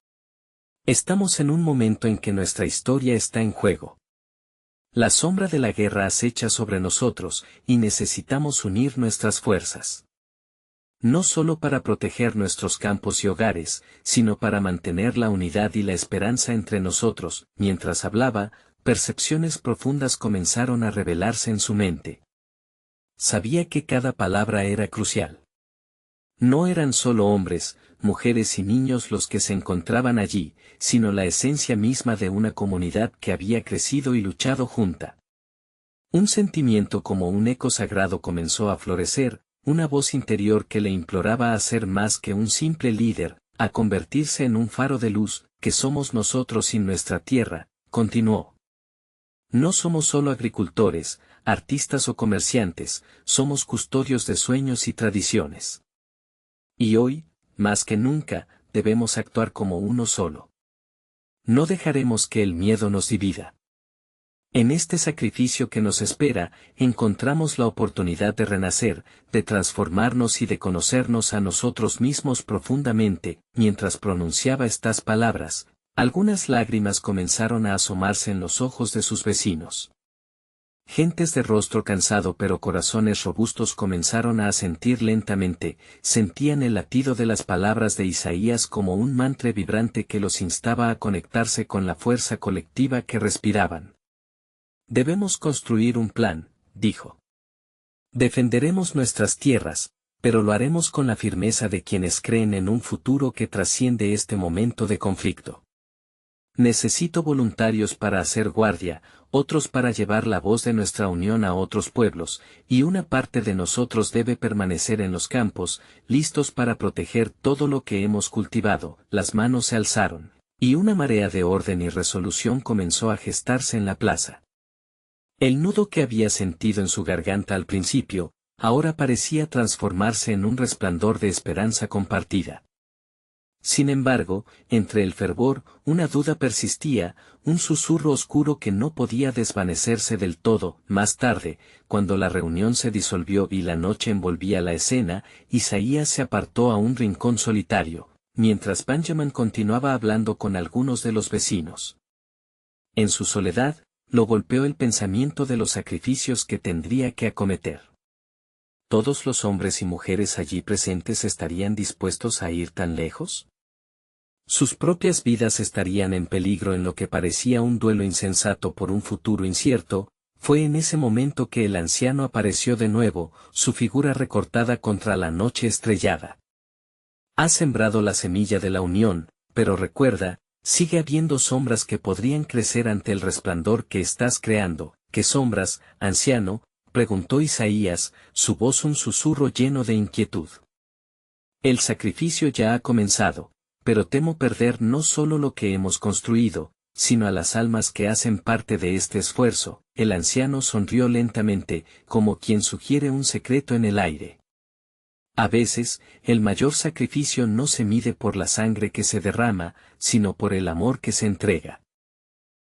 Estamos en un momento en que nuestra historia está en juego. La sombra de la guerra acecha sobre nosotros, y necesitamos unir nuestras fuerzas. No solo para proteger nuestros campos y hogares, sino para mantener la unidad y la esperanza entre nosotros. Mientras hablaba, percepciones profundas comenzaron a revelarse en su mente. Sabía que cada palabra era crucial. No eran solo hombres, mujeres y niños los que se encontraban allí, sino la esencia misma de una comunidad que había crecido y luchado junta. Un sentimiento como un eco sagrado comenzó a florecer, una voz interior que le imploraba a ser más que un simple líder, a convertirse en un faro de luz, que somos nosotros sin nuestra tierra, continuó. No somos solo agricultores, artistas o comerciantes, somos custodios de sueños y tradiciones. Y hoy, más que nunca, debemos actuar como uno solo. No dejaremos que el miedo nos divida. En este sacrificio que nos espera, encontramos la oportunidad de renacer, de transformarnos y de conocernos a nosotros mismos profundamente. Mientras pronunciaba estas palabras, algunas lágrimas comenzaron a asomarse en los ojos de sus vecinos. Gentes de rostro cansado pero corazones robustos comenzaron a asentir lentamente, sentían el latido de las palabras de Isaías como un mantra vibrante que los instaba a conectarse con la fuerza colectiva que respiraban. Debemos construir un plan, dijo. Defenderemos nuestras tierras, pero lo haremos con la firmeza de quienes creen en un futuro que trasciende este momento de conflicto. Necesito voluntarios para hacer guardia, otros para llevar la voz de nuestra unión a otros pueblos, y una parte de nosotros debe permanecer en los campos, listos para proteger todo lo que hemos cultivado. Las manos se alzaron, y una marea de orden y resolución comenzó a gestarse en la plaza. El nudo que había sentido en su garganta al principio, ahora parecía transformarse en un resplandor de esperanza compartida. Sin embargo, entre el fervor, una duda persistía, un susurro oscuro que no podía desvanecerse del todo. Más tarde, cuando la reunión se disolvió y la noche envolvía la escena, Isaías se apartó a un rincón solitario, mientras Benjamin continuaba hablando con algunos de los vecinos. En su soledad, lo golpeó el pensamiento de los sacrificios que tendría que acometer. ¿Todos los hombres y mujeres allí presentes estarían dispuestos a ir tan lejos? Sus propias vidas estarían en peligro en lo que parecía un duelo insensato por un futuro incierto. Fue en ese momento que el anciano apareció de nuevo, su figura recortada contra la noche estrellada. Has sembrado la semilla de la unión, pero recuerda, sigue habiendo sombras que podrían crecer ante el resplandor que estás creando. ¿Qué sombras, anciano?, preguntó Isaías, su voz un susurro lleno de inquietud. El sacrificio ya ha comenzado, pero temo perder no solo lo que hemos construido, sino a las almas que hacen parte de este esfuerzo. El anciano sonrió lentamente, como quien sugiere un secreto en el aire. A veces, el mayor sacrificio no se mide por la sangre que se derrama, sino por el amor que se entrega.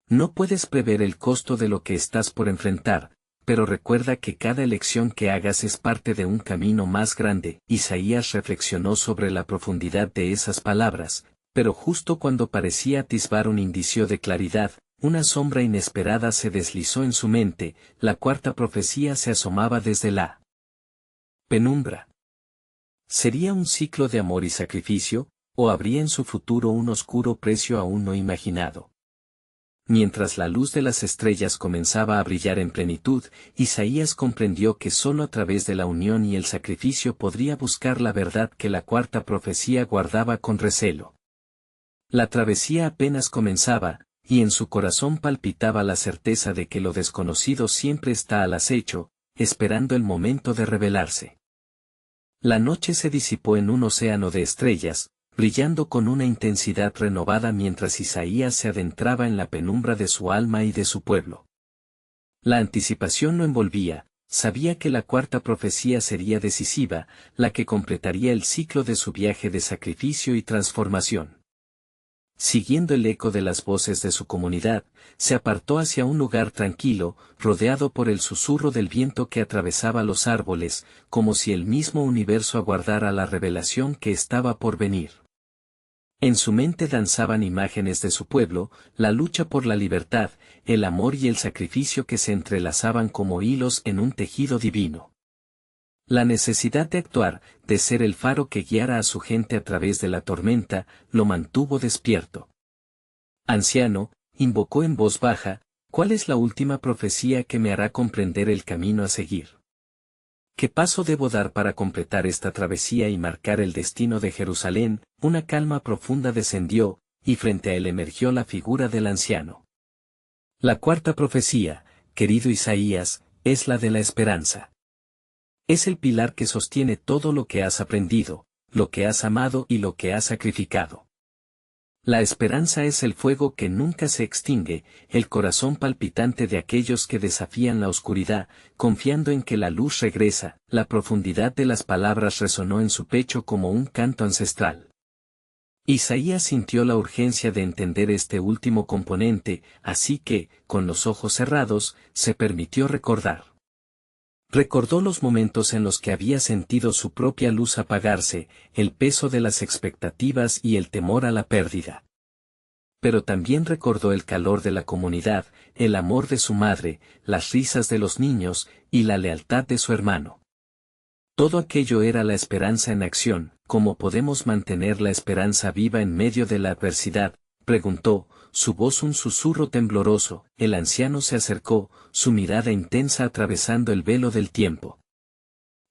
No puedes prever el costo de lo que estás por enfrentar, pero recuerda que cada elección que hagas es parte de un camino más grande. Isaías reflexionó sobre la profundidad de esas palabras, pero justo cuando parecía atisbar un indicio de claridad, una sombra inesperada se deslizó en su mente. La cuarta profecía se asomaba desde la penumbra. ¿Sería un ciclo de amor y sacrificio, o habría en su futuro un oscuro precio aún no imaginado? Mientras la luz de las estrellas comenzaba a brillar en plenitud, Isaías comprendió que sólo a través de la unión y el sacrificio podría buscar la verdad que la cuarta profecía guardaba con recelo. La travesía apenas comenzaba, y en su corazón palpitaba la certeza de que lo desconocido siempre está al acecho, esperando el momento de revelarse. La noche se disipó en un océano de estrellas, brillando con una intensidad renovada mientras Isaías se adentraba en la penumbra de su alma y de su pueblo. La anticipación lo envolvía, sabía que la cuarta profecía sería decisiva, la que completaría el ciclo de su viaje de sacrificio y transformación. Siguiendo el eco de las voces de su comunidad, se apartó hacia un lugar tranquilo, rodeado por el susurro del viento que atravesaba los árboles, como si el mismo universo aguardara la revelación que estaba por venir. En su mente danzaban imágenes de su pueblo, la lucha por la libertad, el amor y el sacrificio que se entrelazaban como hilos en un tejido divino. La necesidad de actuar, de ser el faro que guiara a su gente a través de la tormenta, lo mantuvo despierto. Anciano, invocó en voz baja, ¿cuál es la última profecía que me hará comprender el camino a seguir? ¿Qué paso debo dar para completar esta travesía y marcar el destino de Jerusalén? Una calma profunda descendió, y frente a él emergió la figura del anciano. La cuarta profecía, querido Isaías, es la de la esperanza. Es el pilar que sostiene todo lo que has aprendido, lo que has amado y lo que has sacrificado. La esperanza es el fuego que nunca se extingue, el corazón palpitante de aquellos que desafían la oscuridad, confiando en que la luz regresa. La profundidad de las palabras resonó en su pecho como un canto ancestral. Isaías sintió la urgencia de entender este último componente, así que, con los ojos cerrados, se permitió recordar. Recordó los momentos en los que había sentido su propia luz apagarse, el peso de las expectativas y el temor a la pérdida. Pero también recordó el calor de la comunidad, el amor de su madre, las risas de los niños, y la lealtad de su hermano. Todo aquello era la esperanza en acción. ¿Cómo podemos mantener la esperanza viva en medio de la adversidad?, preguntó, su voz un susurro tembloroso. El anciano se acercó, su mirada intensa atravesando el velo del tiempo.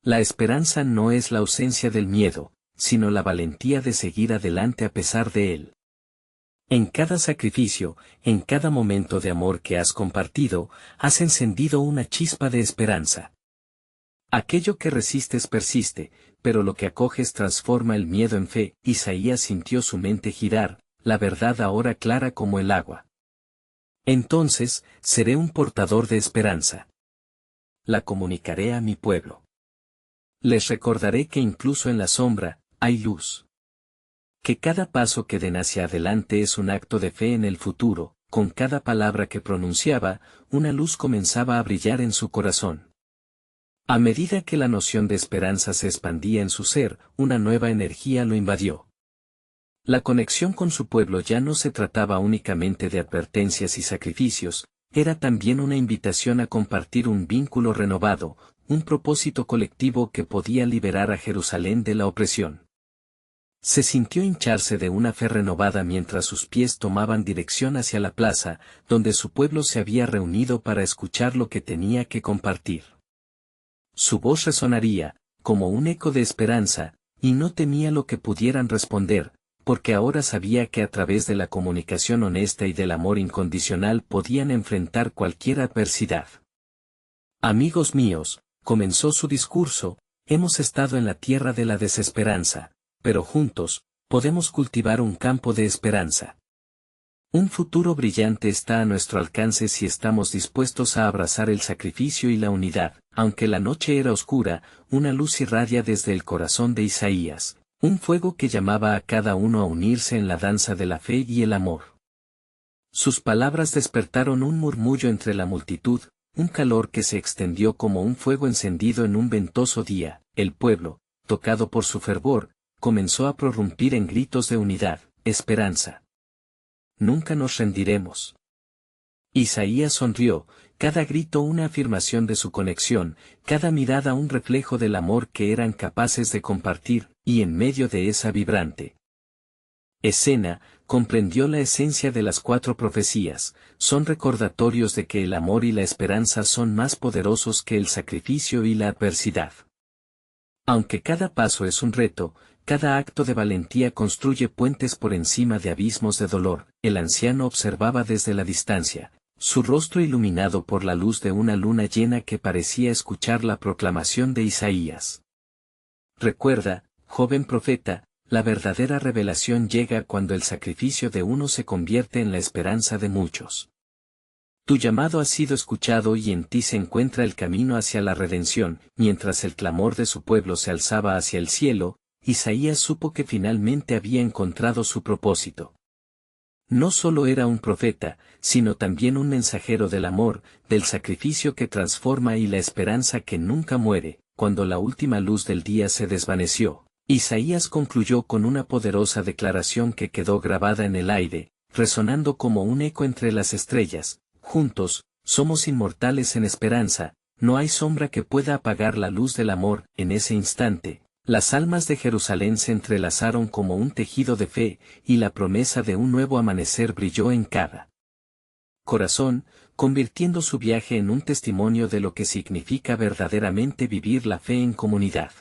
La esperanza no es la ausencia del miedo, sino la valentía de seguir adelante a pesar de él. En cada sacrificio, en cada momento de amor que has compartido, has encendido una chispa de esperanza. Aquello que resistes persiste, pero lo que acoges transforma el miedo en fe. Isaías sintió su mente girar, la verdad ahora clara como el agua. Entonces, seré un portador de esperanza. La comunicaré a mi pueblo. Les recordaré que incluso en la sombra, hay luz. Que cada paso que den hacia adelante es un acto de fe en el futuro. Con cada palabra que pronunciaba, una luz comenzaba a brillar en su corazón. A medida que la noción de esperanza se expandía en su ser, una nueva energía lo invadió. La conexión con su pueblo ya no se trataba únicamente de advertencias y sacrificios, era también una invitación a compartir un vínculo renovado, un propósito colectivo que podía liberar a Jerusalén de la opresión. Se sintió hincharse de una fe renovada mientras sus pies tomaban dirección hacia la plaza, donde su pueblo se había reunido para escuchar lo que tenía que compartir. Su voz resonaría, como un eco de esperanza, y no temía lo que pudieran responder, porque ahora sabía que a través de la comunicación honesta y del amor incondicional podían enfrentar cualquier adversidad. Amigos míos, comenzó su discurso, hemos estado en la tierra de la desesperanza, pero juntos, podemos cultivar un campo de esperanza. Un futuro brillante está a nuestro alcance si estamos dispuestos a abrazar el sacrificio y la unidad. Aunque la noche era oscura, una luz irradia desde el corazón de Isaías, un fuego que llamaba a cada uno a unirse en la danza de la fe y el amor. Sus palabras despertaron un murmullo entre la multitud, un calor que se extendió como un fuego encendido en un ventoso día. El pueblo, tocado por su fervor, comenzó a prorrumpir en gritos de unidad, esperanza. Nunca nos rendiremos. Isaías sonrió, cada grito una afirmación de su conexión, cada mirada un reflejo del amor que eran capaces de compartir, y en medio de esa vibrante escena, comprendió la esencia de las 4 profecías, son recordatorios de que el amor y la esperanza son más poderosos que el sacrificio y la adversidad. Aunque cada paso es un reto, Cada acto de valentía construye puentes por encima de abismos de dolor. El anciano observaba desde la distancia, su rostro iluminado por la luz de una luna llena que parecía escuchar la proclamación de Isaías. Recuerda, joven profeta, la verdadera revelación llega cuando el sacrificio de uno se convierte en la esperanza de muchos. Tu llamado ha sido escuchado y en ti se encuentra el camino hacia la redención. Mientras el clamor de su pueblo se alzaba hacia el cielo, Isaías supo que finalmente había encontrado su propósito. No solo era un profeta, sino también un mensajero del amor, del sacrificio que transforma y la esperanza que nunca muere. Cuando la última luz del día se desvaneció, Isaías concluyó con una poderosa declaración que quedó grabada en el aire, resonando como un eco entre las estrellas: juntos, somos inmortales en esperanza, no hay sombra que pueda apagar la luz del amor. En ese instante, las almas de Jerusalén se entrelazaron como un tejido de fe, y la promesa de un nuevo amanecer brilló en cada corazón, convirtiendo su viaje en un testimonio de lo que significa verdaderamente vivir la fe en comunidad.